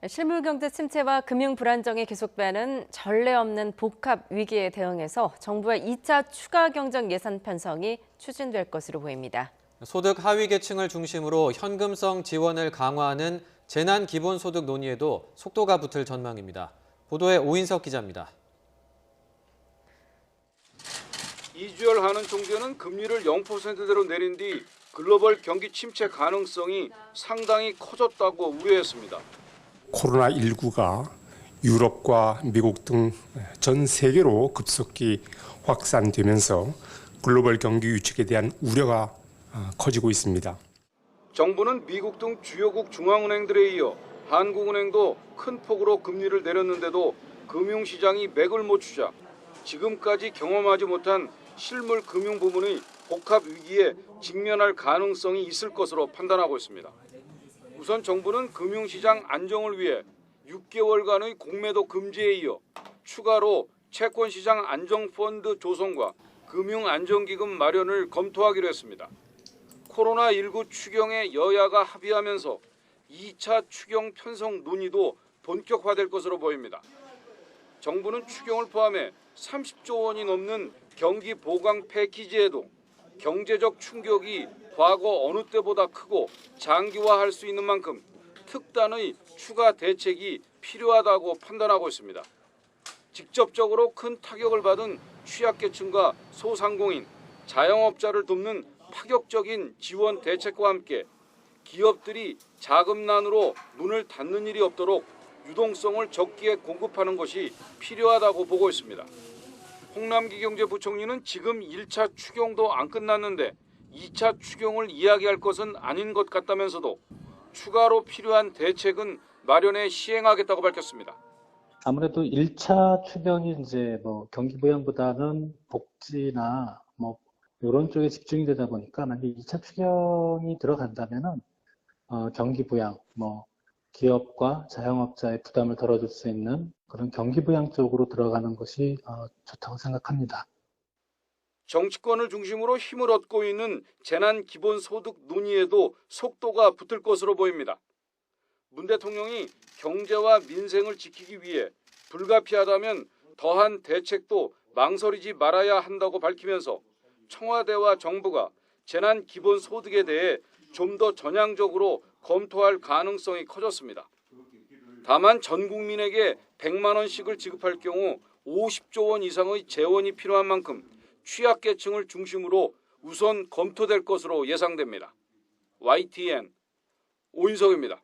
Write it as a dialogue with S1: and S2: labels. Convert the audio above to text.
S1: 실물경제 침체와 금융 불안정이 계속되는 전례 없는 복합 위기에 대응해서 정부의 2차 추가 경정 예산 편성이 추진될 것으로 보입니다.
S2: 소득 하위 계층을 중심으로 현금성 지원을 강화하는 재난기본소득 논의에도 속도가 붙을 전망입니다. 보도에 오인석 기자입니다.
S3: 이주열 한은총재는 금리를 0%대로 내린 뒤 글로벌 경기 침체 가능성이 상당히 커졌다고 우려했습니다.
S4: 코로나19가 유럽과 미국 등 전 세계로 급속히 확산되면서 글로벌 경기 위축에 대한 우려가 커지고 있습니다.
S3: 정부는 미국 등 주요국 중앙은행들에 이어 한국은행도 큰 폭으로 금리를 내렸는데도 금융시장이 맥을 못 추자 지금까지 경험하지 못한 실물 금융 부문의 복합 위기에 직면할 가능성이 있을 것으로 판단하고 있습니다. 우선 정부는 금융시장 안정을 위해 6개월간의 공매도 금지에 이어 추가로 채권시장 안정펀드 조성과 금융안정기금 마련을 검토하기로 했습니다. 코로나19 추경에 여야가 합의하면서 2차 추경 편성 논의도 본격화될 것으로 보입니다. 정부는 추경을 포함해 30조 원이 넘는 경기 보강 패키지에도 경제적 충격이 과거 어느 때보다 크고 장기화할 수 있는 만큼 특단의 추가 대책이 필요하다고 판단하고 있습니다. 직접적으로 큰 타격을 받은 취약계층과 소상공인, 자영업자를 돕는 파격적인 지원 대책과 함께 기업들이 자금난으로 문을 닫는 일이 없도록 유동성을 적기에 공급하는 것이 필요하다고 보고 있습니다. 홍남기 경제부총리는 지금 1차 추경도 안 끝났는데 2차 추경을 이야기할 것은 아닌 것 같다면서도 추가로 필요한 대책은 마련해 시행하겠다고 밝혔습니다.
S5: 아무래도 1차 추경이 이제 경기 부양보다는 복지나 이런 쪽에 집중이 되다 보니까 만약에 2차 추경이 들어간다면은 경기 부양, 기업과 자영업자의 부담을 덜어줄 수 있는 그런 경기 부양 쪽으로 들어가는 것이 좋다고 생각합니다.
S3: 정치권을 중심으로 힘을 얻고 있는 재난기본소득 논의에도 속도가 붙을 것으로 보입니다. 문 대통령이 경제와 민생을 지키기 위해 불가피하다면 더한 대책도 망설이지 말아야 한다고 밝히면서 청와대와 정부가 재난기본소득에 대해 좀 더 전향적으로 검토할 가능성이 커졌습니다. 다만 전 국민에게 100만 원씩을 지급할 경우 50조 원 이상의 재원이 필요한 만큼 취약계층을 중심으로 우선 검토될 것으로 예상됩니다. YTN 오인석입니다.